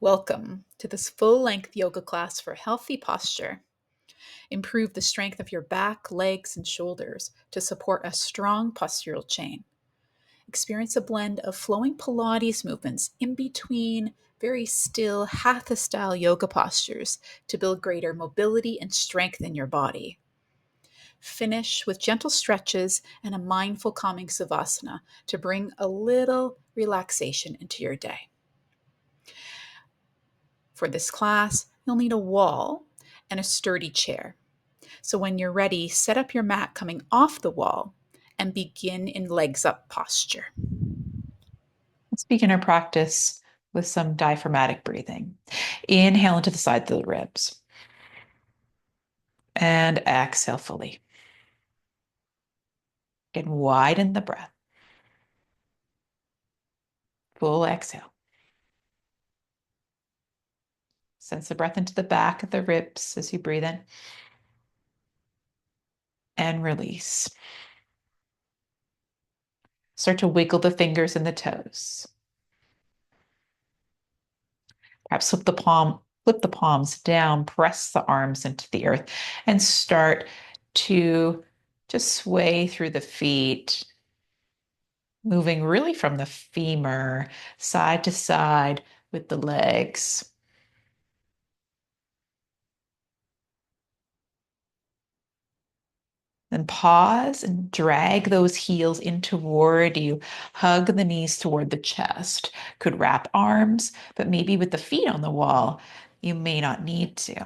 Welcome to this full-length yoga class for healthy posture. Improve the strength of your back, legs, and shoulders to support a strong postural chain. Experience a blend of flowing Pilates movements in between very still Hatha-style yoga postures to build greater mobility and strength in your body. Finish with gentle stretches and a mindful calming savasnana to bring a little relaxation into your day. For this class, you'll need a wall and a sturdy chair. So when you're ready, set up your mat coming off the wall and begin in legs up posture. Let's begin our practice with some diaphragmatic breathing. Inhale into the sides of the ribs and exhale fully. Again, widen the breath. Full exhale. Sense the breath into the back of the ribs as you breathe in and release. Start to wiggle the fingers and the toes. Perhaps flip the palms down, press the arms into the earth, and start to just sway through the feet, moving really from the femur side to side with the legs. Then pause and drag those heels in toward you. Hug the knees toward the chest. Could wrap arms, but maybe with the feet on the wall, you may not need to.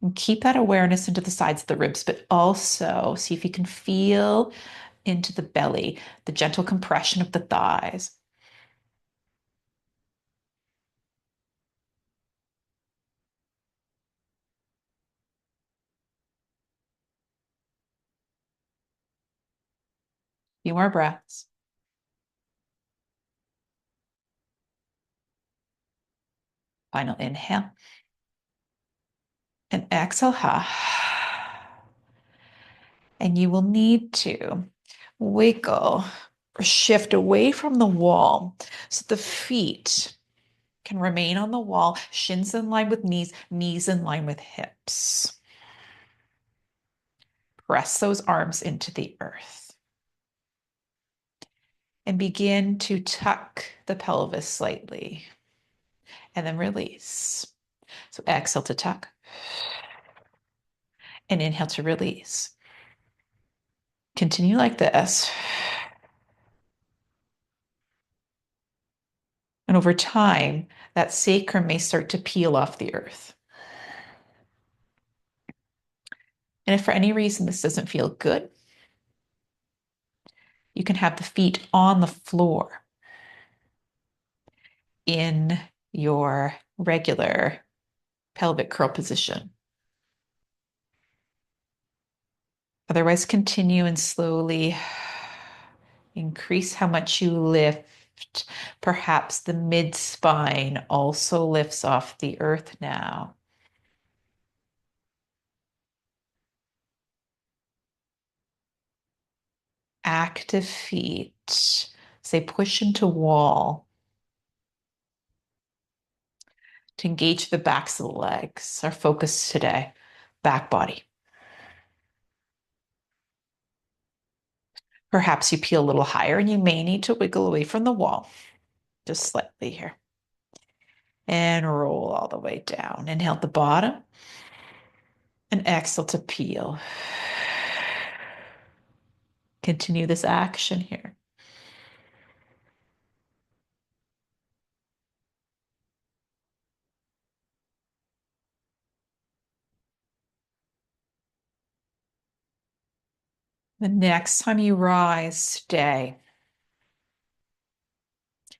And keep that awareness into the sides of the ribs, but also see if you can feel into the belly, the gentle compression of the thighs. Few more breaths. Final inhale. And exhale. And you will need to wiggle or shift away from the wall so the feet can remain on the wall, shins in line with knees, knees in line with hips. Press those arms into the earth. And begin to tuck the pelvis slightly. And then release. So exhale to tuck. And inhale to release. Continue like this. And over time, that sacrum may start to peel off the earth. And if for any reason this doesn't feel good, you can have the feet on the floor in your regular pelvic curl position. Otherwise, continue and slowly increase how much you lift. Perhaps the mid-spine also lifts off the earth now. Active feet, say push into wall to engage the backs of the legs. Our focus today, back body. Perhaps you peel a little higher and you may need to wiggle away from the wall, just slightly here. And roll all the way down. Inhale at the bottom and exhale to peel. Continue this action here. The next time you rise, stay.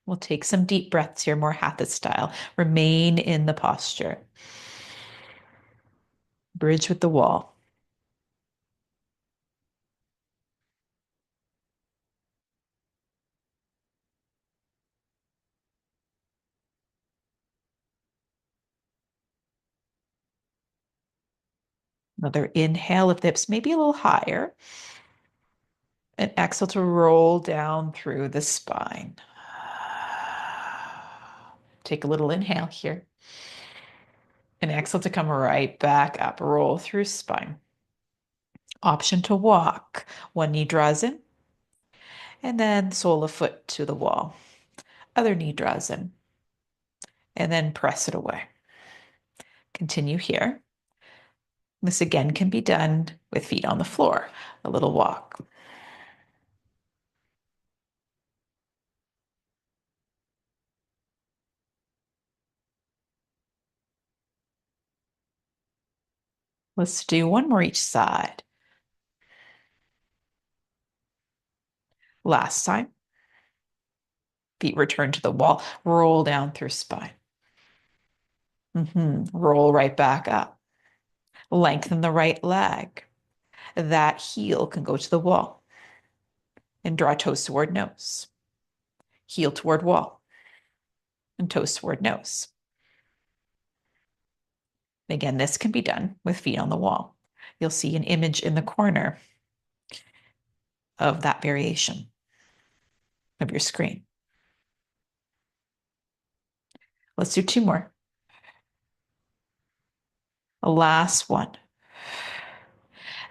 We'll take some deep breaths here, more Hatha style. Remain in the posture. Bridge with the wall. Another inhale if the hips maybe a little higher. And exhale to roll down through the spine. Take a little inhale here. And exhale to come right back up. Roll through spine. Option to walk. One knee draws in, and then sole of foot to the wall. Other knee draws in, and then press it away. Continue here. This again can be done with feet on the floor. A little walk. Let's do one more each side. Last time. Feet return to the wall. Roll down through spine. Roll right back up. Lengthen the right leg. That heel can go to the wall. And draw toes toward nose. Heel toward wall. And toes toward nose. Again, this can be done with feet on the wall. You'll see an image in the corner of that variation of your screen. Let's do two more. A last one.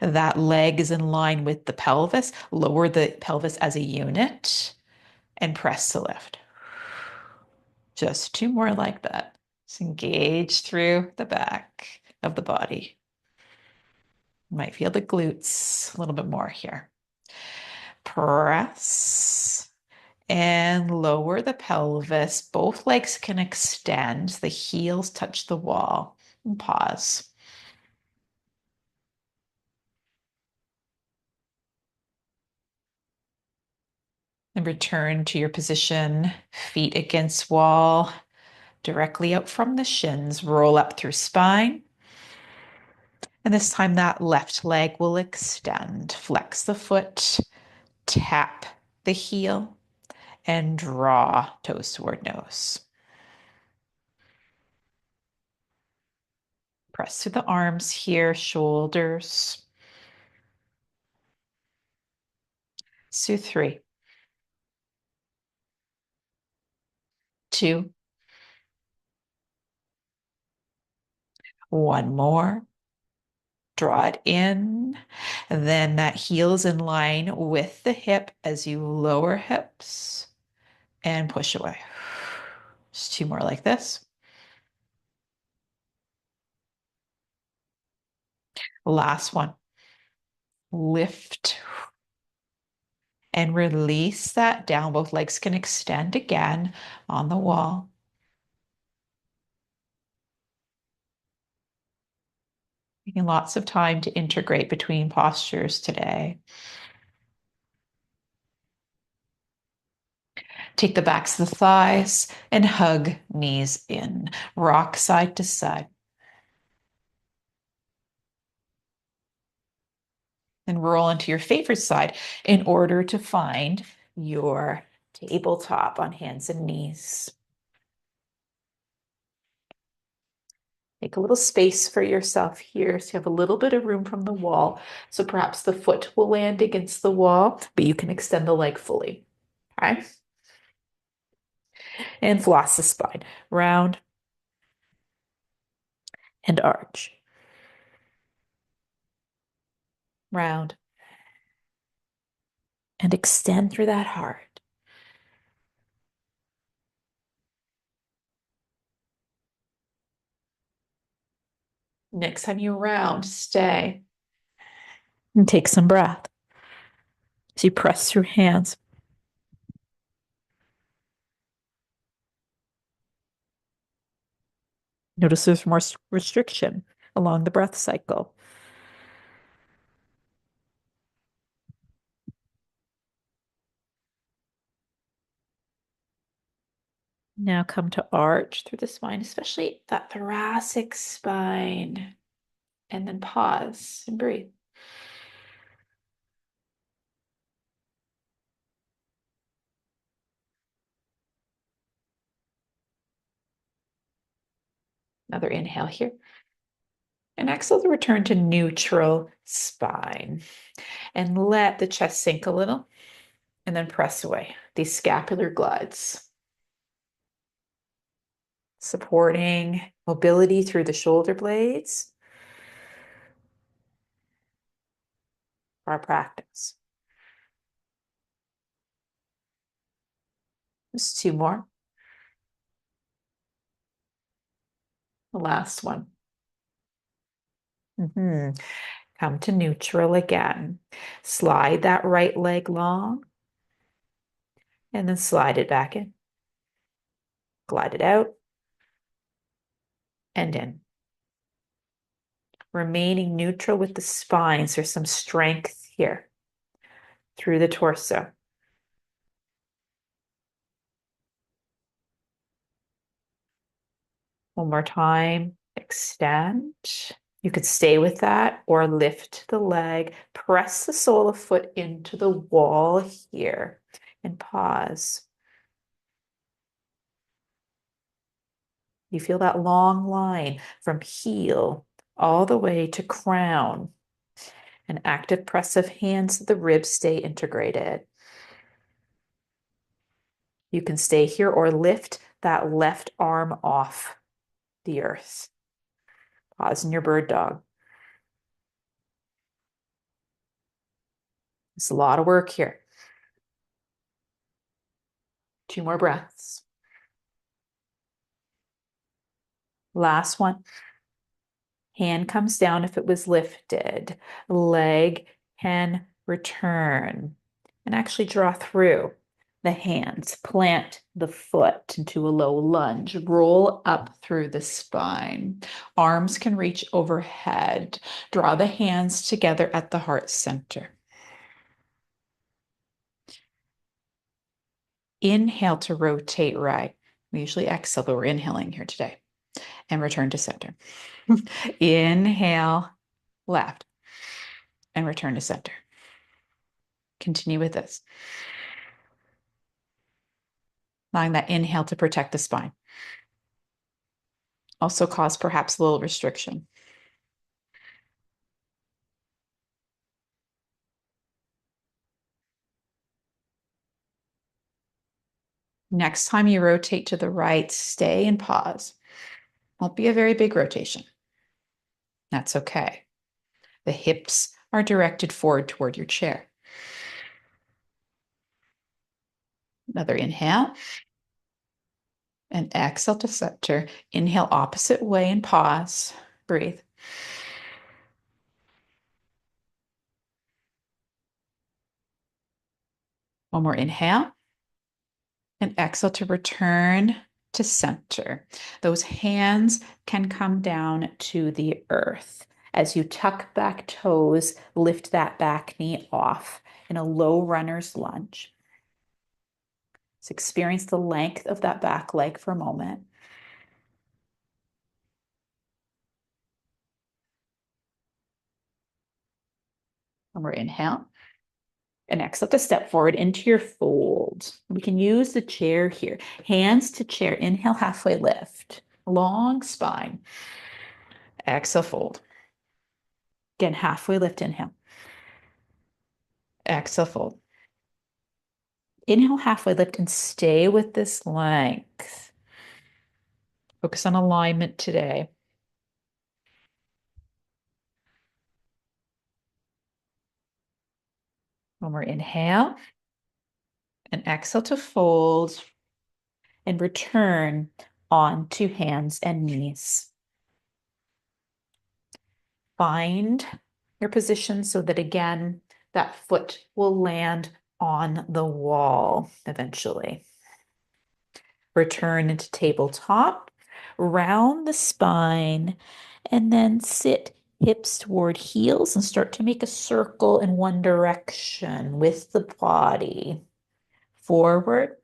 That leg is in line with the pelvis. Lower the pelvis as a unit and press to lift. Just two more like that. Just engage through the back of the body. You might feel the glutes a little bit more here. Press and lower the pelvis. Both legs can extend. The heels touch the wall. And pause. And return to your position. Feet against wall. Directly up from the shins. Roll up through spine. And this time that left leg will extend. Flex the foot. Tap the heel. And draw toes toward nose. Press through the arms here, shoulders. So 3, 2, one more. Draw it in. And then that heel is in line with the hip as you lower hips and push away. Just two more like this. Last one. Lift and release that down. Both legs can extend again on the wall. Taking lots of time to integrate between postures today. Take the backs of the thighs and hug knees in. Rock side to side. And roll into your favorite side in order to find your tabletop on hands and knees. Make a little space for yourself here so you have a little bit of room from the wall. So perhaps the foot will land against the wall, but you can extend the leg fully. Okay? And floss the spine. Round and arch. Round and extend through that heart. Next time you round, stay and take some breath. As you press through hands. Notice there's more restriction along the breath cycle. Now come to arch through the spine, especially that thoracic spine. And then pause and breathe. Another inhale here. And exhale to return to neutral spine. And let the chest sink a little. And then press away. These scapular glides. supporting mobility through the shoulder blades for our practice. Just two more. The last one. Come to neutral again. Slide that right leg long and then slide it back in. Glide it out and in. Remaining neutral with the spine, so there's some strength here through the torso. One more time, extend. You could stay with that or lift the leg, press the sole of foot into the wall here and pause. You feel that long line from heel all the way to crown. An active press of hands so the ribs stay integrated. You can stay here or lift that left arm off the earth. Pause in your bird dog. It's a lot of work here. Two more breaths. Last one. Hand comes down if it was lifted. Leg can return and actually draw through the hands. Plant the foot into a low lunge. Roll up through the spine. Arms can reach overhead. Draw the hands together at the heart center. Inhale to rotate right. We usually exhale, but we're inhaling here today. And return to center. Inhale, left, and return to center. Continue with this. Allowing that inhale to protect the spine. Also cause perhaps a little restriction. Next time you rotate to the right, stay and pause. Won't be a very big rotation. That's okay. The hips are directed forward toward your chair. Another inhale. And exhale to center. Inhale opposite way and pause. Breathe. One more inhale. And exhale to return to center. Those hands can come down to the earth. As you tuck back toes, lift that back knee off in a low runner's lunge. So experience the length of that back leg for a moment. One more inhale. And exhale to step forward into your fold. We can use the chair here. Hands to chair. Inhale, halfway lift. Long spine. Exhale, fold. Again, halfway lift, inhale. Exhale, fold. Inhale, halfway lift, and stay with this length. Focus on alignment today. One more inhale. And exhale to fold. And return onto hands and knees. Find your position so that, again, that foot will land on the wall eventually. Return into tabletop, round the spine, and then sit hips toward heels and start to make a circle in one direction with the body. Forward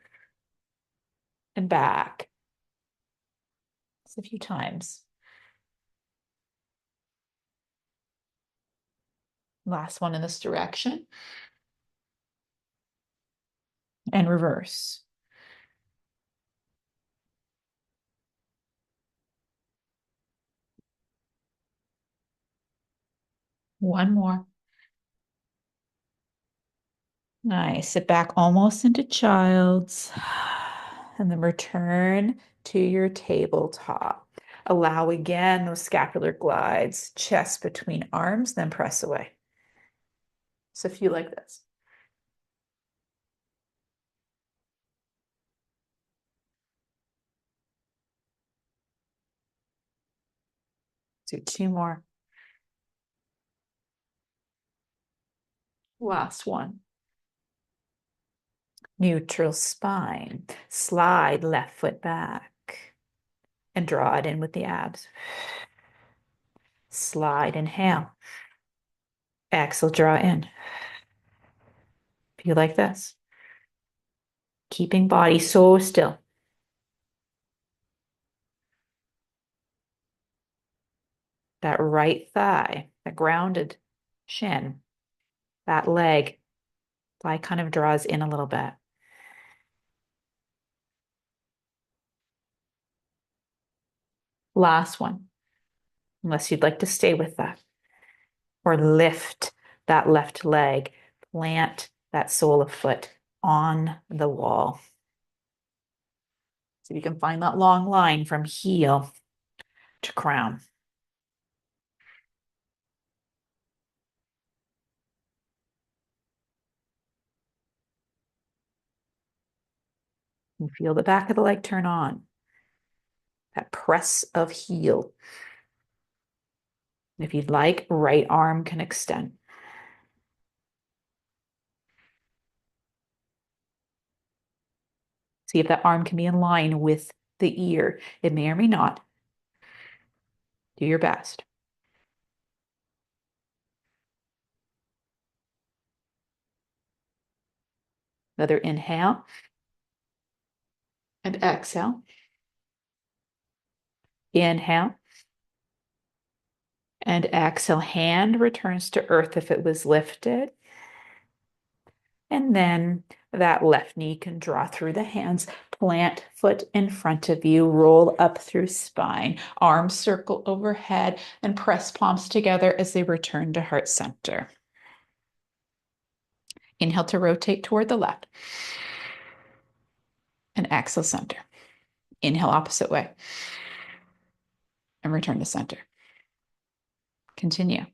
and back. Just a few times. Last one in this direction. And reverse. One more. Nice. Sit back almost into child's. And then return to your tabletop. Allow again those scapular glides, chest between arms, then press away. So if you like this. Do two more. Last one. Neutral spine. Slide left foot back and draw it in with the abs. Slide, inhale. Exhale, draw in. If you like this. Keeping body so still. That right thigh, that grounded shin, that leg, thigh kind of draws in a little bit. Last one, unless you'd like to stay with that. Or lift that left leg, plant that sole of foot on the wall. So you can find that long line from heel to crown. And feel the back of the leg turn on. That press of heel. If you'd like, right arm can extend. See if that arm can be in line with the ear. It may or may not. Do your best. Another inhale and exhale. Inhale and exhale. Hand returns to earth if it was lifted. And then that left knee can draw through the hands. Plant foot in front of you. Roll up through spine. Arms circle overhead and press palms together as they return to heart center. Inhale to rotate toward the left. And exhale center. Inhale opposite way. And return to center. Continue.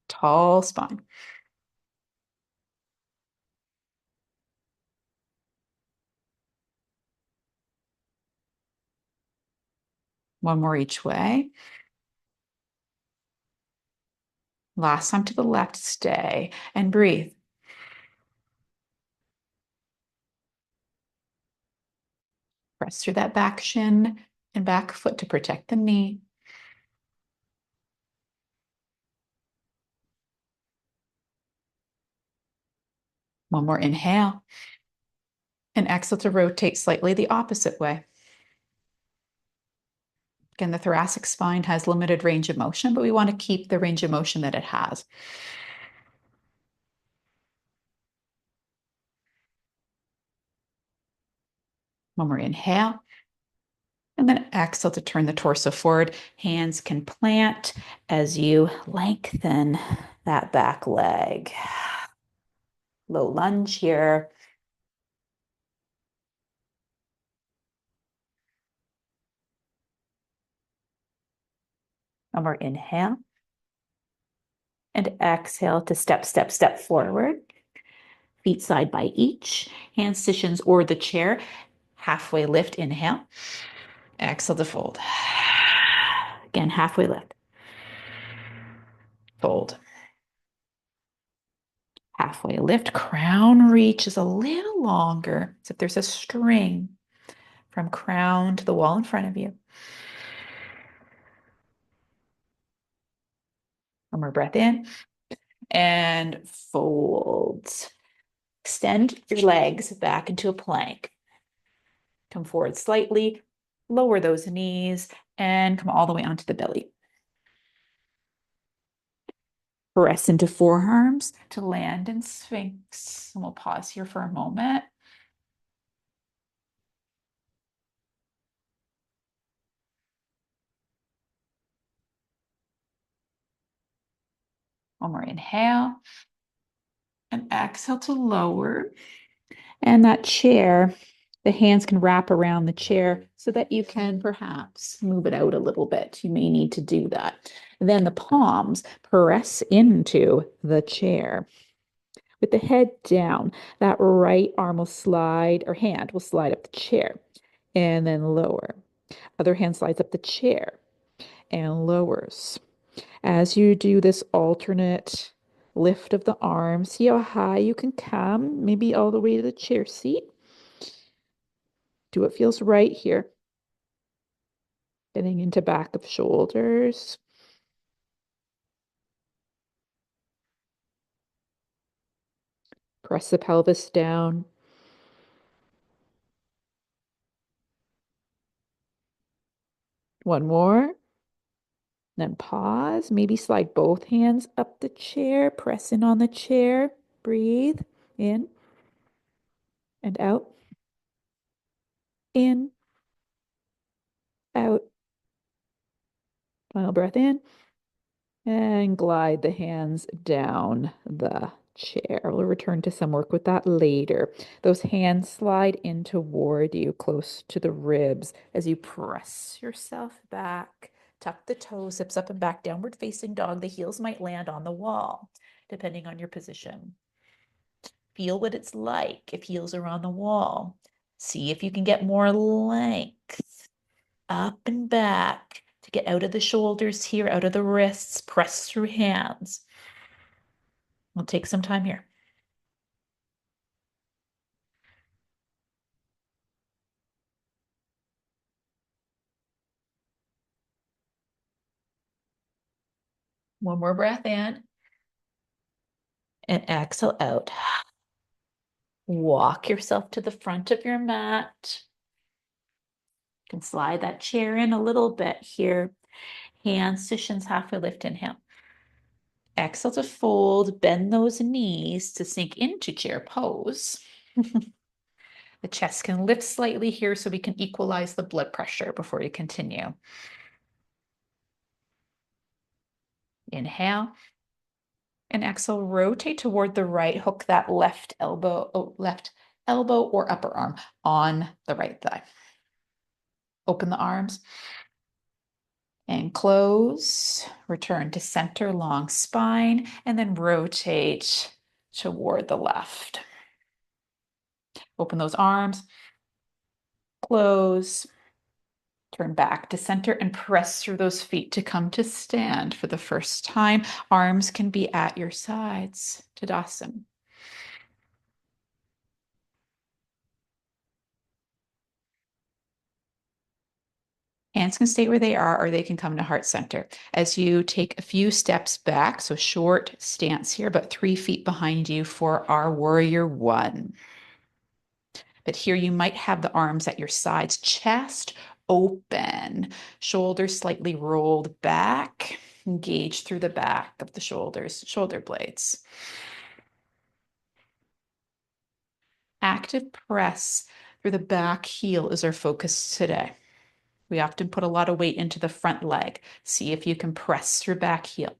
Tall spine. One more each way. Last time to the left, stay and breathe. Press through that back shin and back foot to protect the knee. One more inhale. And exhale to rotate slightly the opposite way. Again, the thoracic spine has limited range of motion, but we want to keep the range of motion that it has. One more inhale. And then exhale to turn the torso forward. Hands can plant as you lengthen that back leg. Low lunge here. One more inhale. And exhale to step, step, step forward. Feet side by each. Hands to shins or the chair. Halfway lift, inhale. Exhale to fold. Again, halfway lift. Fold. Halfway lift. Crown reach is a little longer. As if there's a string from crown to the wall in front of you. One more breath in and fold. Extend your legs back into a plank. Come forward slightly, lower those knees, and come all the way onto the belly. Press into forearms to land in Sphinx. And we'll pause here for a moment. One more inhale. And exhale to lower. And that chair, the hands can wrap around the chair so that you can perhaps move it out a little bit. You may need to do that. Then the palms press into the chair. With the head down, that right arm will slide, or hand will slide up the chair and then lower. Other hand slides up the chair and lowers. As you do this alternate lift of the arms, see how high you can come, maybe all the way to the chair seat. Do what feels right here. Getting into back of shoulders. Press the pelvis down. One more. Then pause. Maybe slide both hands up the chair. Press in on the chair. Breathe in and out. In, out. Final breath in. And glide the hands down the chair. We'll return to some work with that later. Those hands slide in toward you, close to the ribs, as you press yourself back. Tuck the toes, hips up and back, downward facing dog. The heels might land on the wall, depending on your position. Feel what it's like if heels are on the wall. See if you can get more length up and back to get out of the shoulders here, out of the wrists, press through hands. We'll take some time here. One more breath in and exhale out. Walk yourself to the front of your mat. You can slide that chair in a little bit here. Hands to shins halfway lift, inhale. Exhale to fold, bend those knees to sink into chair pose. The chest can lift slightly here so we can equalize the blood pressure before we continue. Inhale and exhale, rotate toward the right, hook that left elbow or upper arm on the right thigh. Open the arms and close, return to center, long spine, and then rotate toward the left. Open those arms, close, turn back to center and press through those feet to come to stand for the first time. Arms can be at your sides, Tadasana. Hands can stay where they are, or they can come to heart center. As you take a few steps back, so short stance here, but 3 feet behind you for our warrior one. But here you might have the arms at your sides, chest open, shoulders slightly rolled back, engage through the back of the shoulders, shoulder blades. Active press through the back heel is our focus today. We often put a lot of weight into the front leg. See if you can press through back heel.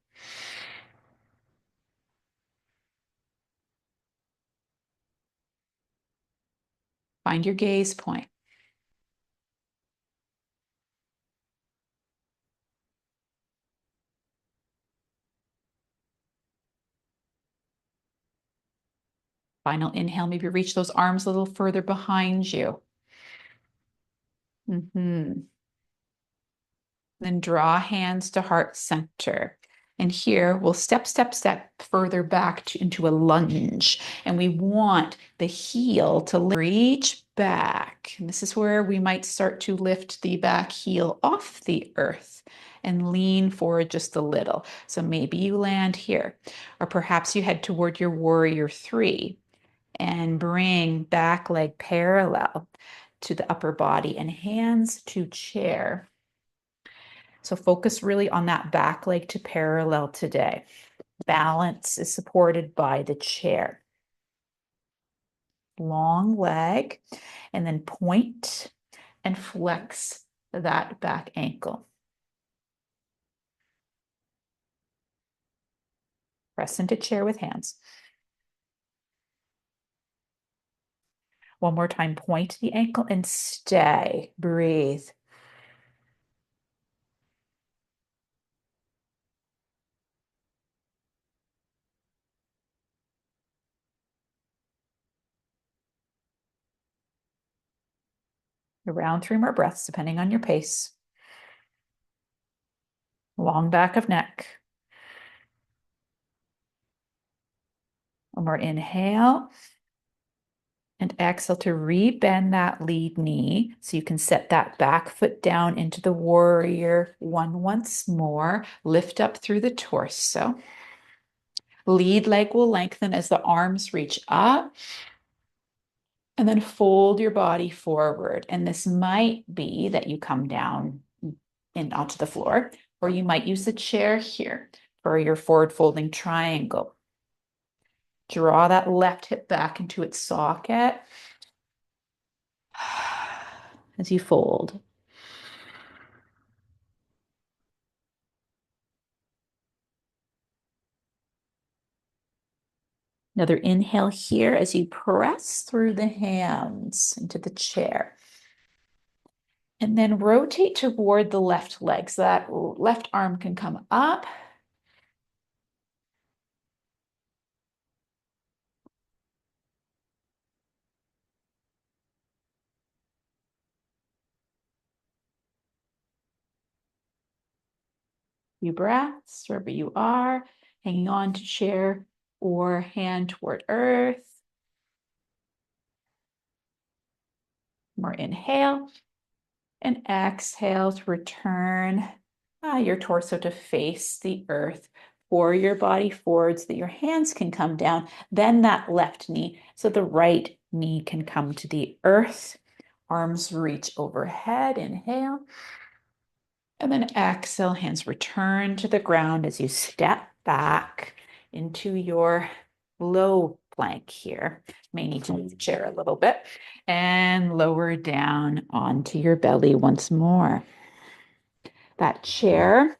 Find your gaze point. Final inhale, maybe reach those arms a little further behind you. Then draw hands to heart center. And here we'll step further back into a lunge. And we want the heel to reach back. And this is where we might start to lift the back heel off the earth and lean forward just a little. So maybe you land here, or perhaps you head toward your warrior three and bring back leg parallel to the upper body and hands to chair. So focus really on that back leg to parallel today. Balance is supported by the chair. Long leg, and then point and flex that back ankle. Press into chair with hands. One more time, point the ankle and stay. Breathe. Around 3 more breaths, depending on your pace. Long back of neck. One more inhale. And exhale to rebend that lead knee so you can set that back foot down into the warrior one once more. Lift up through the torso. Lead leg will lengthen as the arms reach up. And then fold your body forward. And this might be that you come down and onto the floor, or you might use the chair here for your forward folding triangle. Draw that left hip back into its socket as you fold. Another inhale here as you press through the hands into the chair. And then rotate toward the left leg so that left arm can come up. Few breaths wherever you are, hanging on to chair or hand toward earth. More inhale and exhale to return your torso to face the earth. Pour your body forward so that your hands can come down, then that left knee so the right knee can come to the earth. Arms reach overhead, inhale. And then exhale, hands return to the ground as you step back into your low plank here. May need to move the chair a little bit and lower down onto your belly once more. That chair,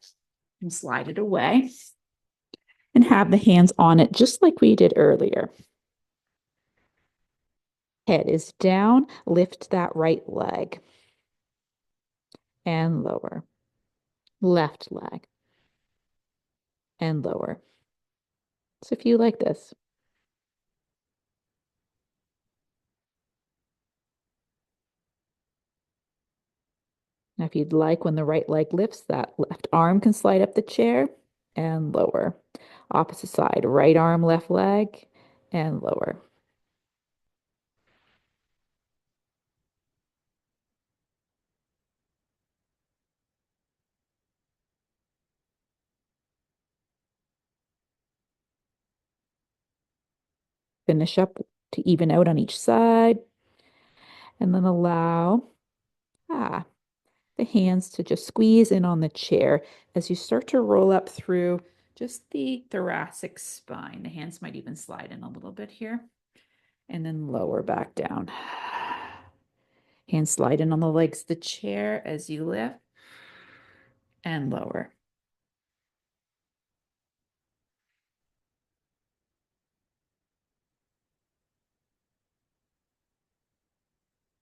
and slide it away and have the hands on it just like we did earlier. Head is down, lift that right leg and lower. Left leg and lower. So if you like this. Now, if you'd like, when the right leg lifts, that left arm can slide up the chair and lower. Opposite side, right arm, left leg, and lower. Finish up to even out on each side. And then allow the hands to just squeeze in on the chair as you start to roll up through just the thoracic spine. The hands might even slide in a little bit here. And then lower back down. Hands slide in on the legs of the chair as you lift and lower.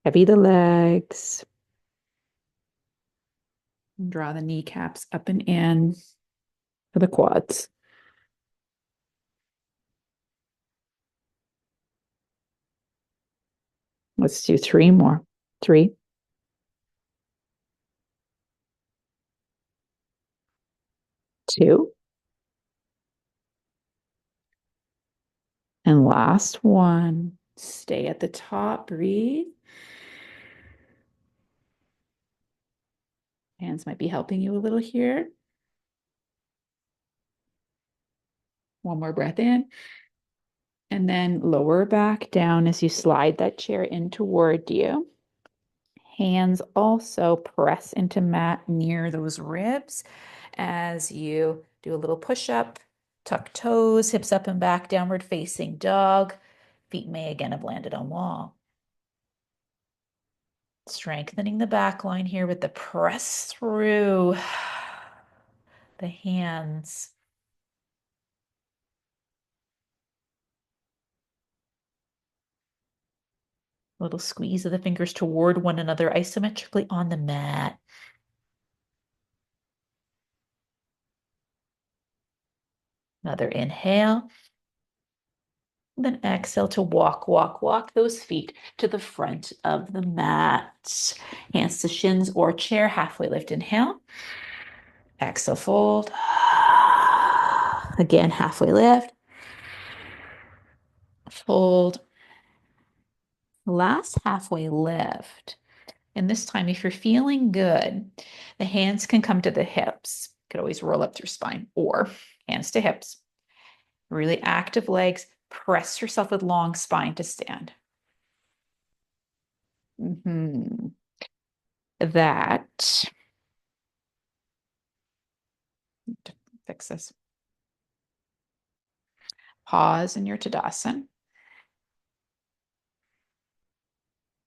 Heavy the legs. Draw the kneecaps up and in for the quads. Let's do 3 more. 3, 2, and last one. Stay at the top, breathe. Hands might be helping you a little here. One more breath in. And then lower back down as you slide that chair in toward you. Hands also press into mat near those ribs as you do a little push-up, tuck toes, hips up and back, downward facing dog. Feet may again have landed on wall. Strengthening the back line here with the press through the hands. A little squeeze of the fingers toward one another isometrically on the mat. Another inhale. Then exhale to walk, walk, walk those feet to the front of the mat. Hands to shins or chair, halfway lift. Inhale. Exhale, fold. Again, halfway lift. Fold. Last halfway lift. And this time, if you're feeling good, the hands can come to the hips. You could always roll up through spine or hands to hips. Really active legs. Press yourself with long spine to stand. That, to fix this. Pause in your Tadasana.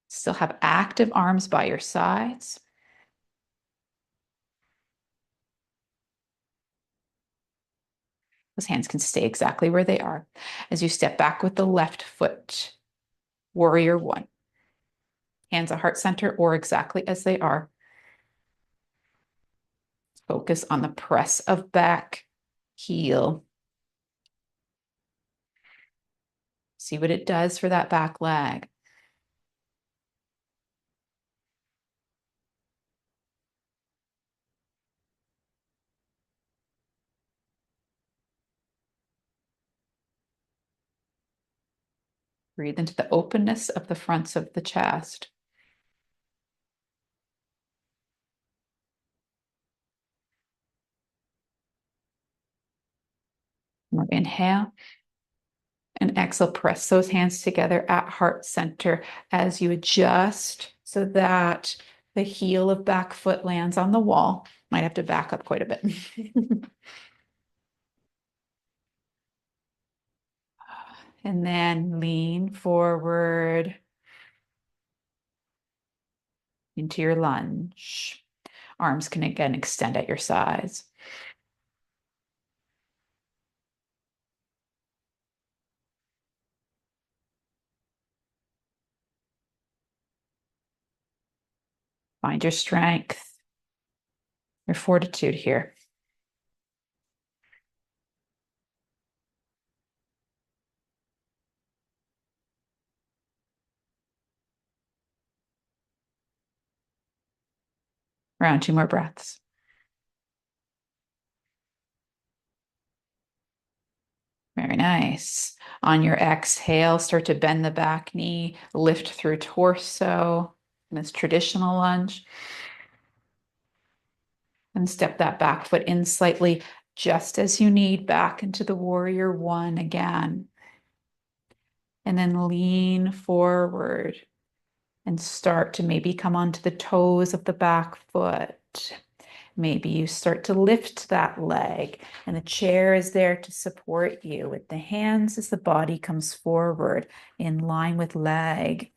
Still have active arms by your sides. Those hands can stay exactly where they are. As you step back with the left foot, warrior one. Hands at heart center or exactly as they are. Focus on the press of back heel. See what it does for that back leg. Breathe into the openness of the fronts of the chest. More inhale. And exhale, press those hands together at heart center as you adjust so that the heel of back foot lands on the wall. Might have to back up quite a bit. And then lean forward into your lunge. Arms can again extend at your sides. Find your strength, your fortitude here. Around 2 more breaths. Very nice. On your exhale, start to bend the back knee, lift through torso in this traditional lunge. And step that back foot in slightly, just as you need, back into the warrior one again. And then lean forward and start to maybe come onto the toes of the back foot. Maybe you start to lift that leg, and the chair is there to support you with the hands as the body comes forward in line with leg.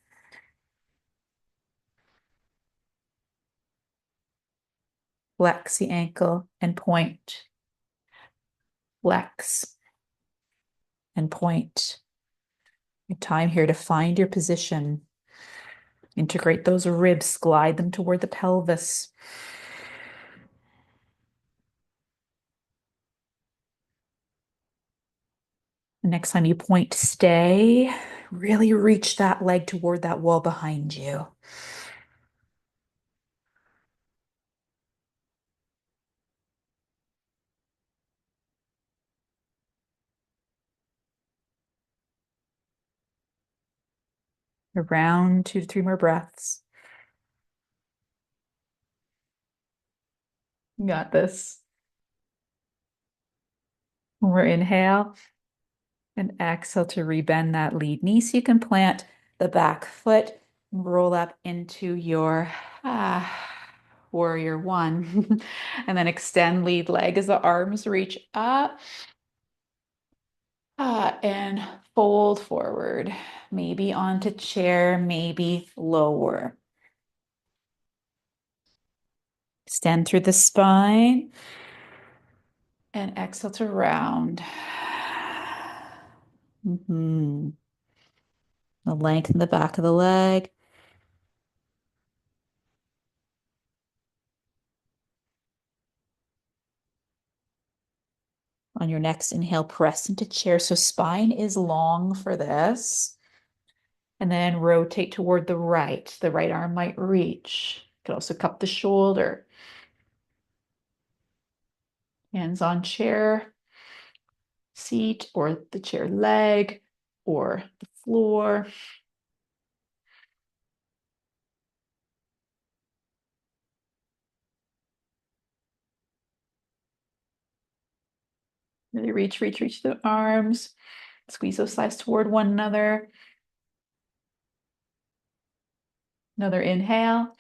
Flex the ankle and point. Flex and point. Your time here to find your position. Integrate those ribs, glide them toward the pelvis. The next time you point, stay. Really reach that leg toward that wall behind you. Around 2 to 3 more breaths. You got this. More inhale and exhale to rebend that lead knee so you can plant the back foot and roll up into your warrior one. And then extend lead leg as the arms reach up. And fold forward, maybe onto chair, maybe lower. Extend through the spine and exhale to round. Now lengthen the back of the leg. On your next inhale, press into chair. So spine is long for this. And then rotate toward the right. The right arm might reach. You could also cup the shoulder. Hands on chair, seat, or the chair leg, or the floor. Really reach the arms. Squeeze those thighs toward one another. Another inhale.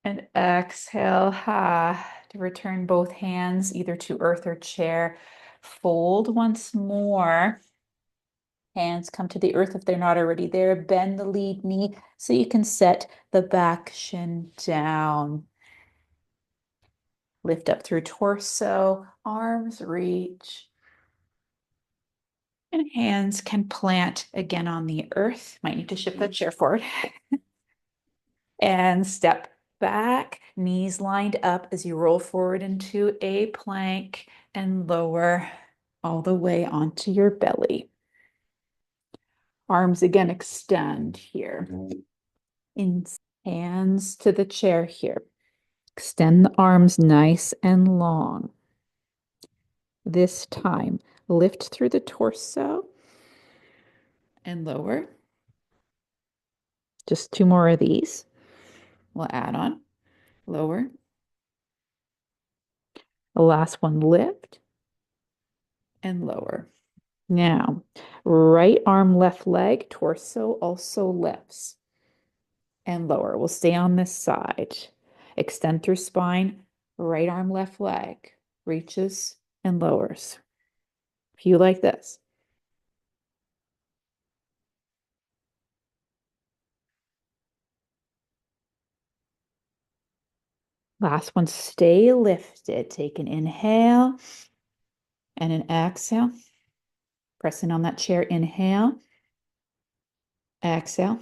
And exhale, to return both hands either to earth or chair. Fold once more. Hands come to the earth if they're not already there. Bend the lead knee so you can set the back shin down. Lift up through torso, arms reach. And hands can plant again on the earth. Might need to shift the chair forward. And step back, knees lined up as you roll forward into a plank and lower all the way onto your belly. Arms again extend here. In hands to the chair here. Extend the arms nice and long. This time, lift through the torso and lower. Just two more of these. We'll add on. Lower. The last one, lift and lower. Now, right arm, left leg, torso also lifts and lower. We'll stay on this side. Extend through spine, right arm, left leg, reaches and lowers. If you like this. Last one, stay lifted. Take an inhale and an exhale. Pressing on that chair, inhale, exhale.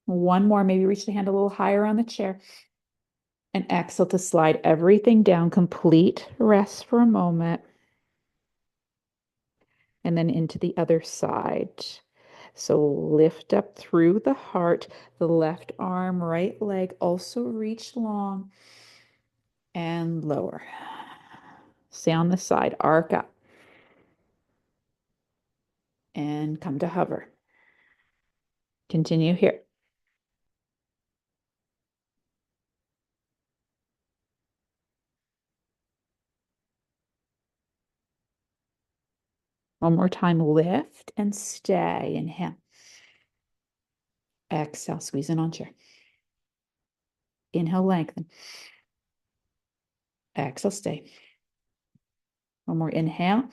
One more, maybe reach the hand a little higher on the chair. And exhale to slide everything down, complete rest for a moment. And then into the other side. So lift up through the heart, the left arm, right leg also reach long and lower. Stay on the side, arc up and come to hover. Continue here. One more time, lift and stay. Inhale. Exhale, squeeze in on chair. Inhale, lengthen. Exhale, stay. One more inhale.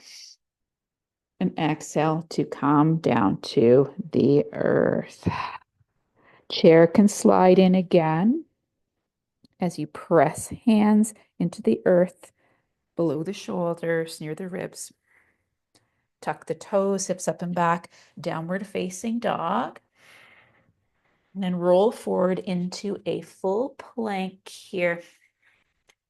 And exhale to come down to the earth. Chair can slide in again as you press hands into the earth below the shoulders, near the ribs. Tuck the toes, hips up and back, downward facing dog. And then roll forward into a full plank here.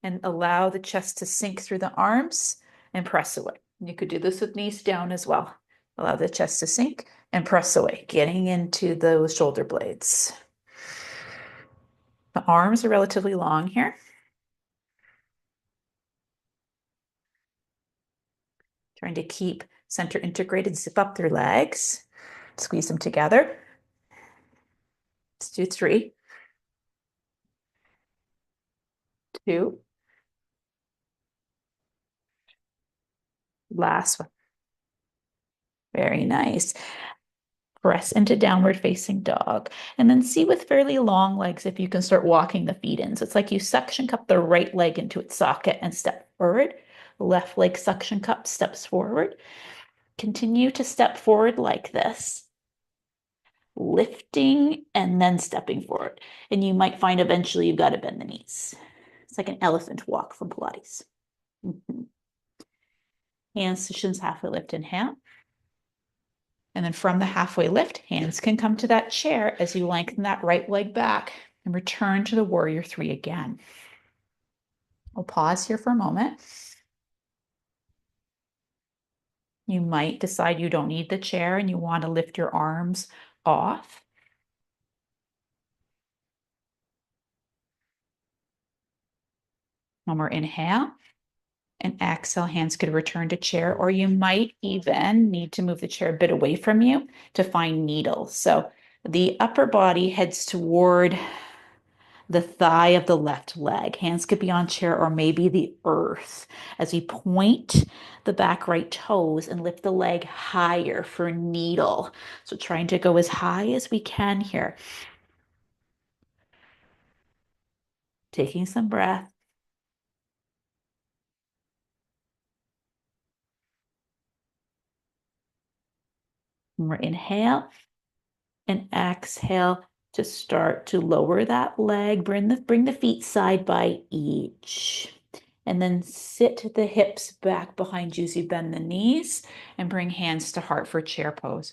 And allow the chest to sink through the arms and press away. You could do this with knees down as well. Allow the chest to sink and press away, getting into those shoulder blades. The arms are relatively long here. Trying to keep center integrated, zip up their legs, squeeze them together. Let's do 3, 2. Last one. Very nice. Press into downward facing dog. And then see with fairly long legs if you can start walking the feet in. So it's like you suction cup the right leg into its socket and step forward. Left leg suction cup steps forward. Continue to step forward like this. Lifting and then stepping forward. And you might find eventually you've got to bend the knees. It's like an elephant walk from Pilates. Hands to shins, halfway lift, inhale. And then from the halfway lift, hands can come to that chair as you lengthen that right leg back and return to the warrior three again. I'll pause here for a moment. You might decide you don't need the chair and you want to lift your arms off. One more inhale and exhale. Hands could return to chair, or you might even need to move the chair a bit away from you to find needles. So the upper body heads toward the thigh of the left leg. Hands could be on chair or maybe the earth as we point the back right toes and lift the leg higher for needle. So trying to go as high as we can here. Taking some breath. More inhale and exhale to start to lower that leg. Bring the feet side by each. And then sit the hips back behind you as you bend the knees and bring hands to heart for chair pose.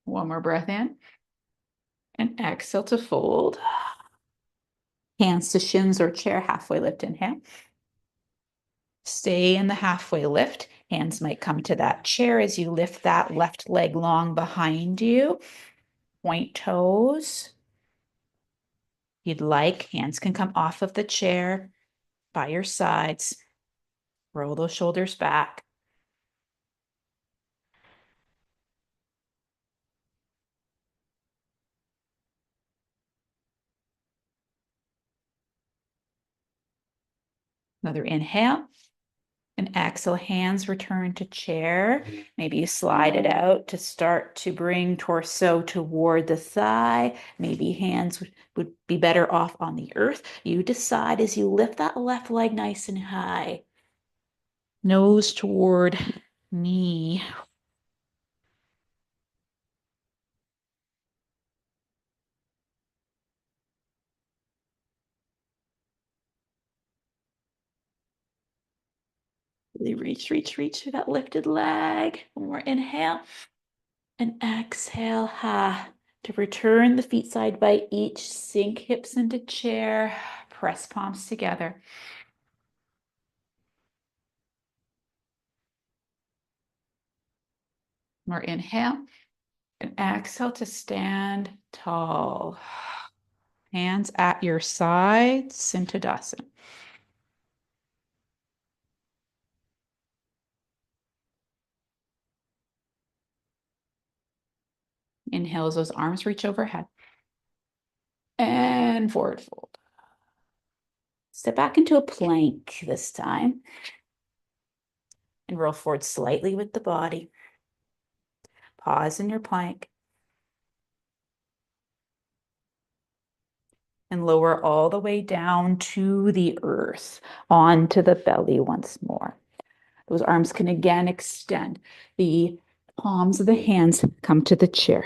One more breath in and exhale to fold. Hands to shins or chair, halfway lift, inhale. Stay in the halfway lift. Hands might come to that chair as you lift that left leg long behind you. Point toes. You'd like, hands can come off of the chair by your sides. Roll those shoulders back. Another inhale and exhale. Hands return to chair. Maybe you slide it out to start to bring torso toward the thigh. Maybe hands would be better off on the earth. You decide as you lift that left leg nice and high. Nose toward knee. Really reach through that lifted leg. One more inhale and exhale. To return the feet side by each. Sink hips into chair. Press palms together. More inhale and exhale to stand tall. Hands at your sides into Tadasana. Inhale as those arms reach overhead. And forward fold. Step back into a plank this time. And roll forward slightly with the body. Pause in your plank. And lower all the way down to the earth, onto the belly once more. Those arms can again extend. The palms of the hands come to the chair.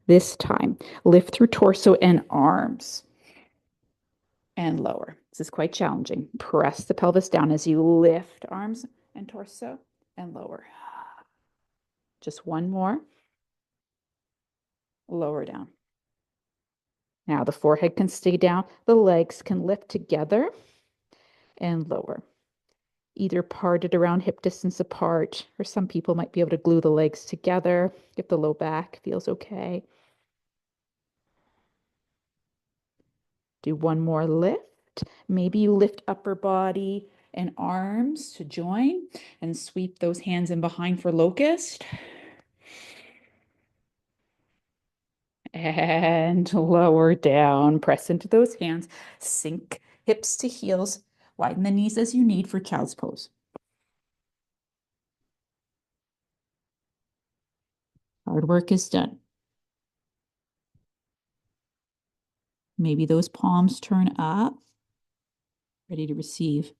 This time, lift through torso and arms. And lower. This is quite challenging. Press the pelvis down as you lift arms and torso and lower. Just one more. Lower down. Now the forehead can stay down. The legs can lift together and lower. Either parted around hip distance apart, or some people might be able to glue the legs together if the low back feels okay. Do one more lift. Maybe you lift upper body and arms to join and sweep those hands in behind for locust. And lower down. Press into those hands. Sink hips to heels. Widen the knees as you need for child's pose. Hard work is done. Maybe those palms turn up, ready to receive.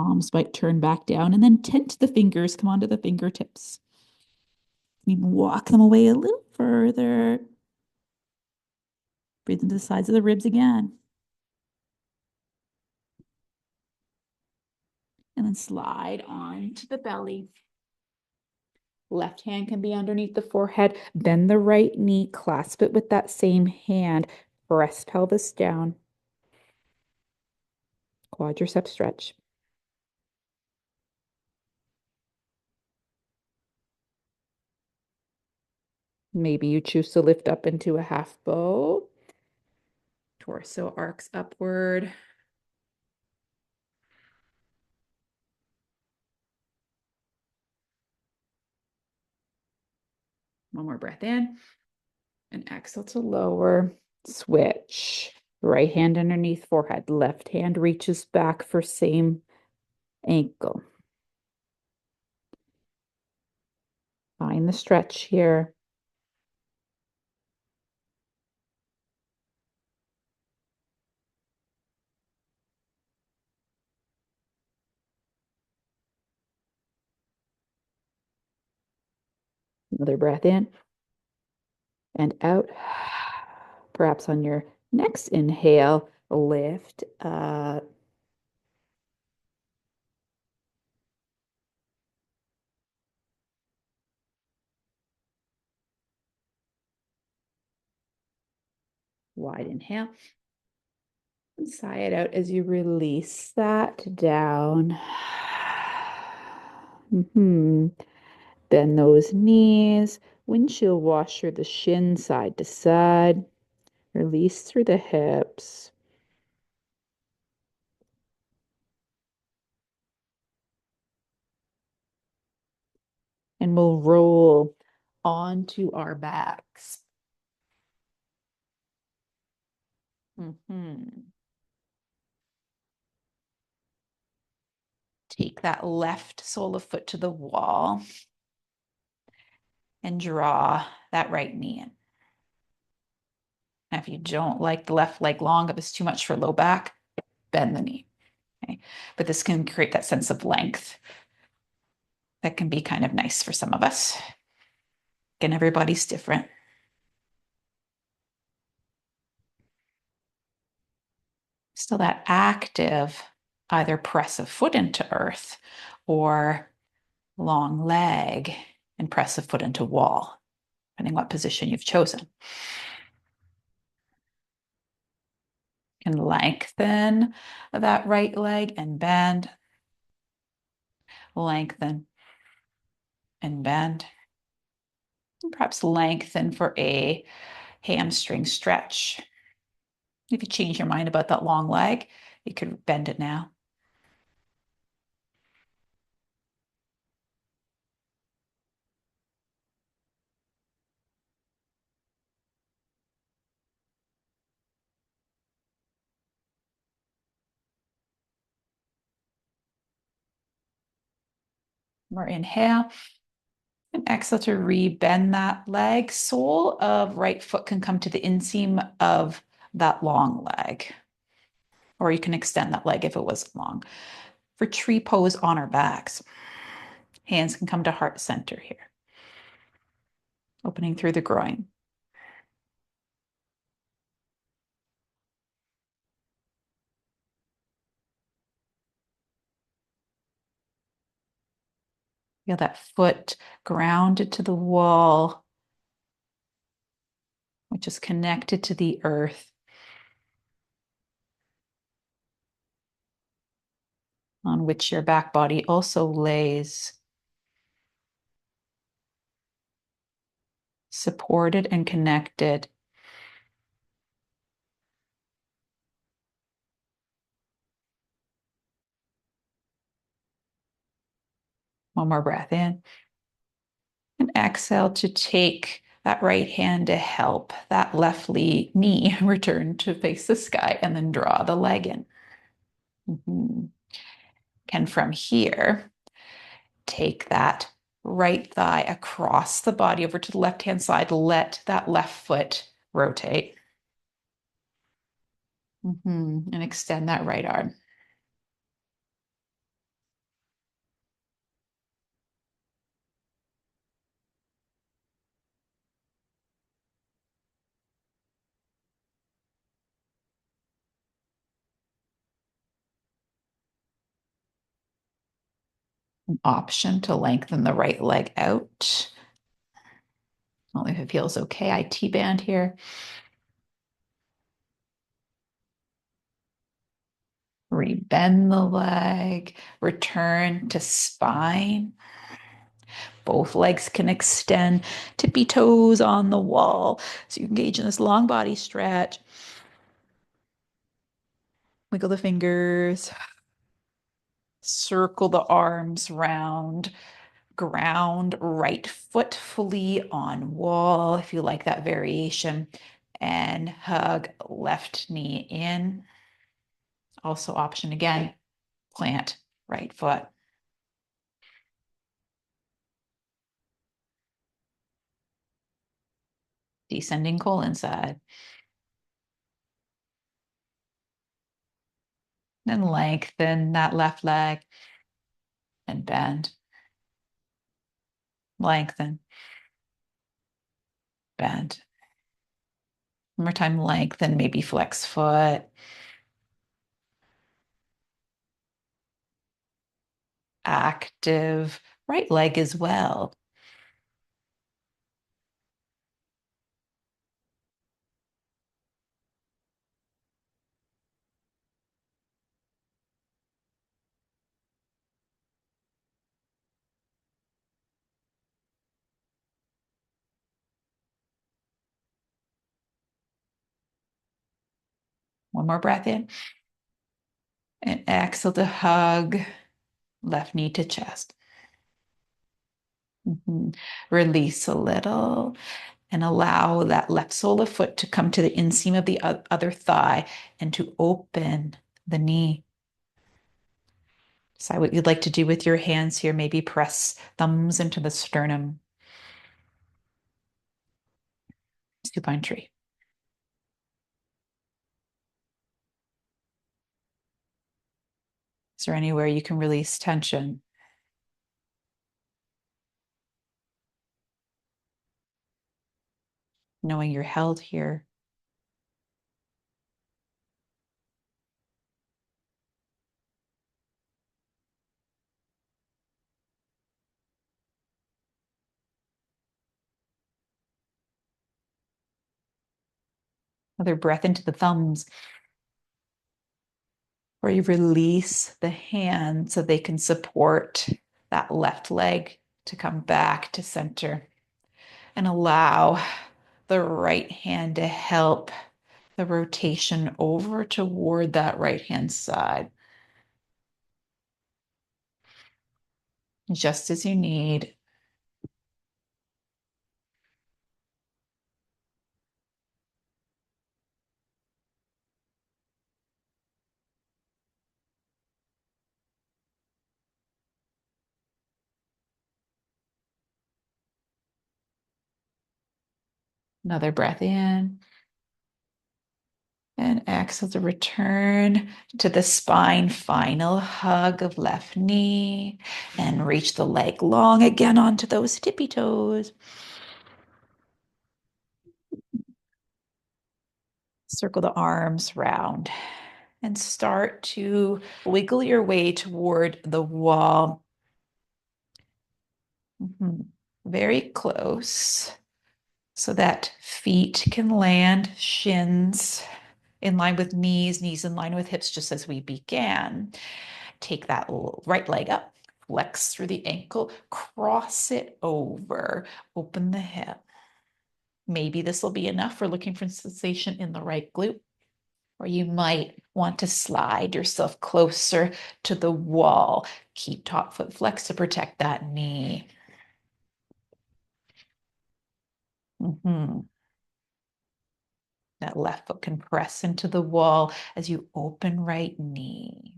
Palms might turn back down and then tent the fingers, come onto the fingertips. Even walk them away a little further. Breathe into the sides of the ribs again. And then slide on to the belly. Left hand can be underneath the forehead. Bend the right knee, clasp it with that same hand. Press pelvis down. Quadricep stretch. Maybe you choose to lift up into a half bow. Torso arcs upward. One more breath in and exhale to lower. Switch. Right hand underneath forehead. Left hand reaches back for same ankle. Find the stretch here. Another breath in and out. Perhaps on your next inhale, lift up. Wide inhale. And sigh it out as you release that down. Bend those knees. Windshield washer the shin side to side. Release through the hips. And we'll roll onto our backs. Take that left sole of foot to the wall and draw that right knee in. Now, if you don't like the left leg long, if it's too much for low back, bend the knee. Okay? But this can create that sense of length that can be kind of nice for some of us. Again, everybody's different. Still that active, either press a foot into earth or long leg and press a foot into wall, depending what position you've chosen. And lengthen that right leg and bend. Lengthen and bend. And perhaps lengthen for a hamstring stretch. If you change your mind about that long leg, you could bend it now. More inhale. And exhale to re-bend that leg. Sole of right foot can come to the inseam of that long leg. Or you can extend that leg if it wasn't long. For tree pose on our backs, hands can come to heart center here. Opening through the groin. Feel that foot grounded to the wall, which is connected to the earth, on which your back body also lays, supported and connected. One more breath in. And exhale to take that right hand to help that left knee return to face the sky and then draw the leg in. And from here, take that right thigh across the body over to the left-hand side. Let that left foot rotate. And extend that right arm. An option to lengthen the right leg out. Only if it feels okay. I T-band here. Rebend the leg, return to spine. Both legs can extend, tippy toes on the wall. So you engage in this long body stretch. Wiggle the fingers, circle the arms round, ground right foot fully on wall if you like that variation, and hug left knee in. Also option again, plant right foot. Descending colon side. Then lengthen that left leg and bend. Lengthen, bend. One more time, lengthen, maybe flex foot. Active right leg as well. One more breath in. And exhale to hug left knee to chest. Release a little and allow that left sole of foot to come to the inseam of the other thigh and to open the knee. Decide what you'd like to do with your hands here. Maybe press thumbs into the sternum. Supine tree. Is there anywhere you can release tension? Knowing you're held here. Another breath into the thumbs. Or you release the hand so they can support that left leg to come back to center. And allow the right hand to help the rotation over toward that right hand side. Just as you need. Another breath in. And exhale to return to the spine. Final hug of left knee. And reach the leg long again onto those tippy toes. Circle the arms round. And start to wiggle your way toward the wall. Very close so that feet can land, shins in line with knees, knees in line with hips, just as we began. Take that right leg up, flex through the ankle, cross it over, open the hip. Maybe this will be enough. We're looking for sensation in the right glute. Or you might want to slide yourself closer to the wall. Keep top foot flexed to protect that knee. That left foot can press into the wall as you open right knee.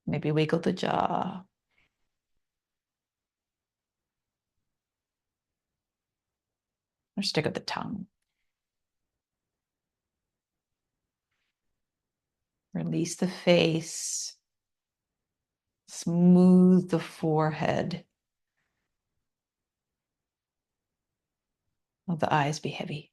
Maybe wiggle the jaw. Or stick with the tongue. Release the face. Smooth the forehead. Let the eyes be heavy.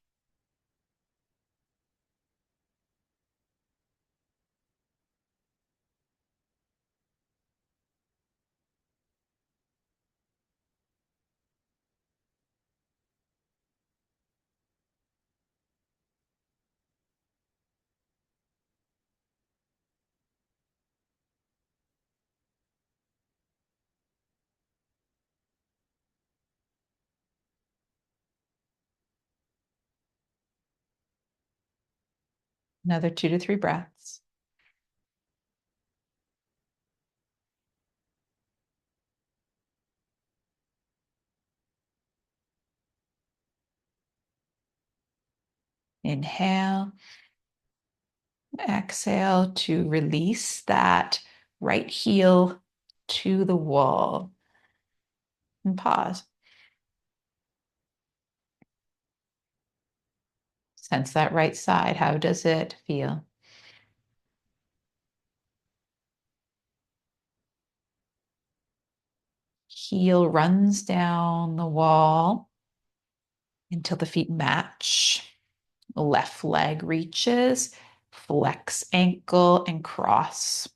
Another 2 to 3 breaths. Inhale, exhale to release that right heel to the wall and pause. Sense that right side. How does it feel? Heel runs down the wall until the feet match. Left leg reaches, flex ankle and cross.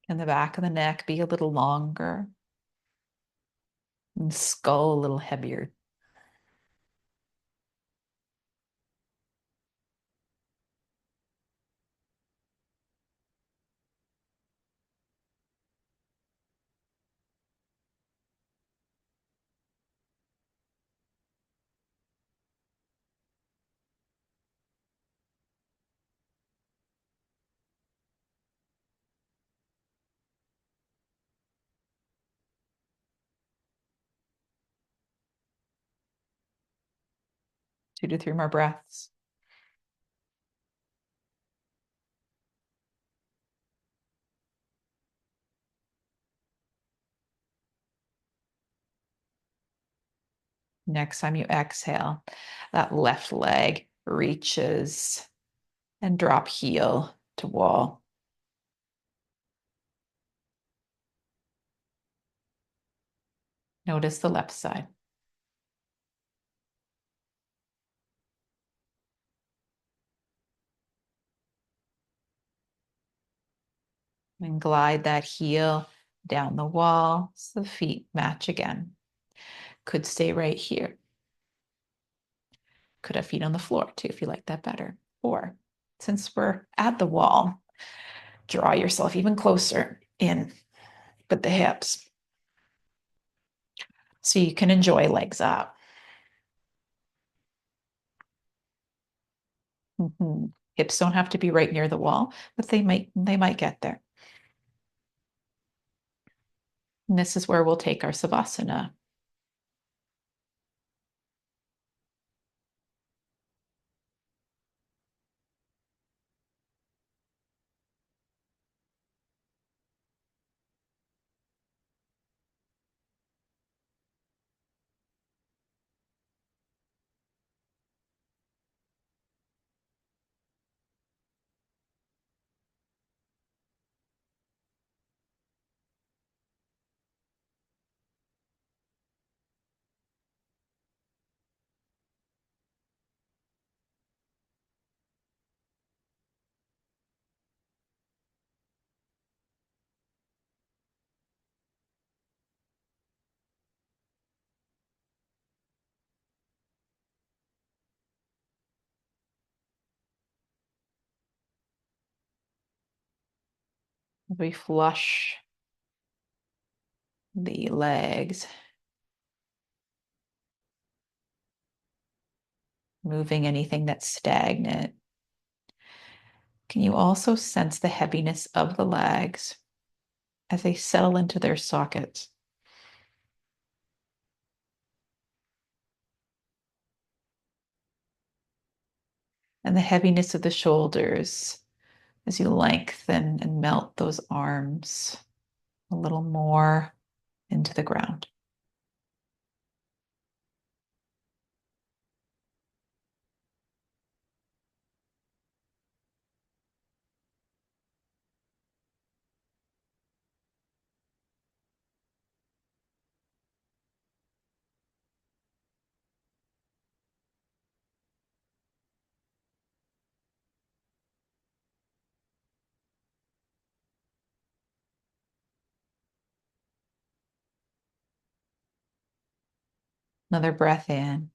And the back of the neck be a little longer and skull a little heavier. Two to three more breaths. Next time you exhale, that left leg reaches and drop heel to wall. Notice the left side. And glide that heel down the wall so the feet match again. Could stay right here. Could have feet on the floor too if you like that better. Or since we're at the wall, draw yourself even closer in with the hips so you can enjoy legs up. Hips don't have to be right near the wall, but they might get there. And this is where we'll take our savasana. We flush the legs, moving anything that's stagnant. Can you also sense the heaviness of the legs as they settle into their sockets? And the heaviness of the shoulders as you lengthen and melt those arms a little more into the ground. Another breath in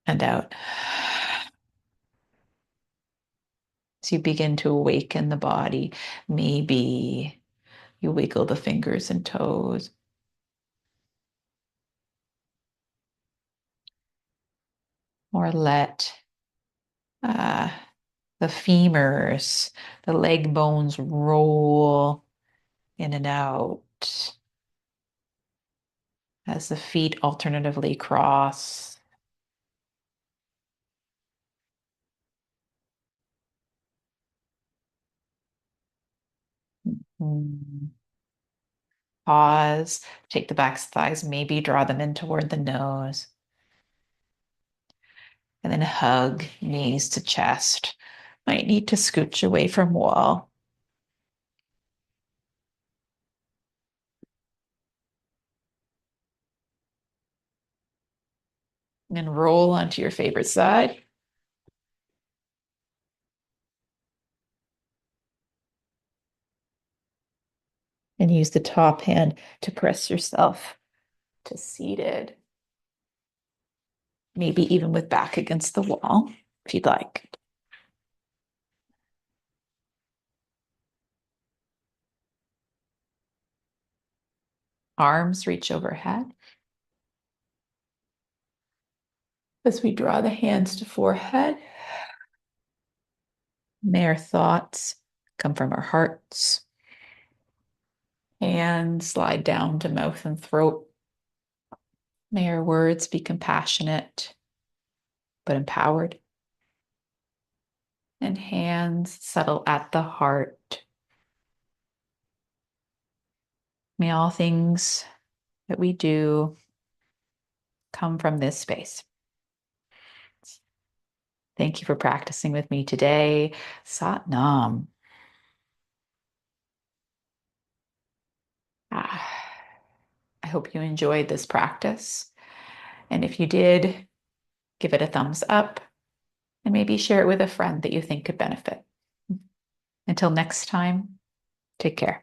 and out. As you begin to awaken the body, maybe you wiggle the fingers and toes. Or let uh, the femurs, the leg bones roll in and out as the feet alternatively cross. Mm. Pause, take the back thighs, maybe draw them in toward the nose. And then hug knees to chest. Might need to scooch away from wall. And roll onto your favorite side. And use the top hand to press yourself to seated. Maybe even with back against the wall, if you'd like. Arms reach overhead. As we draw the hands to forehead, may our thoughts come from our hearts. Hands slide down to mouth and throat. May our words be compassionate but empowered. And hands settle at the heart. May all things that we do come from this space. Thank you for practicing with me today. Sat Nam. I hope you enjoyed this practice. And if you did, give it a thumbs up and maybe share it with a friend that you think could benefit. Until next time, take care.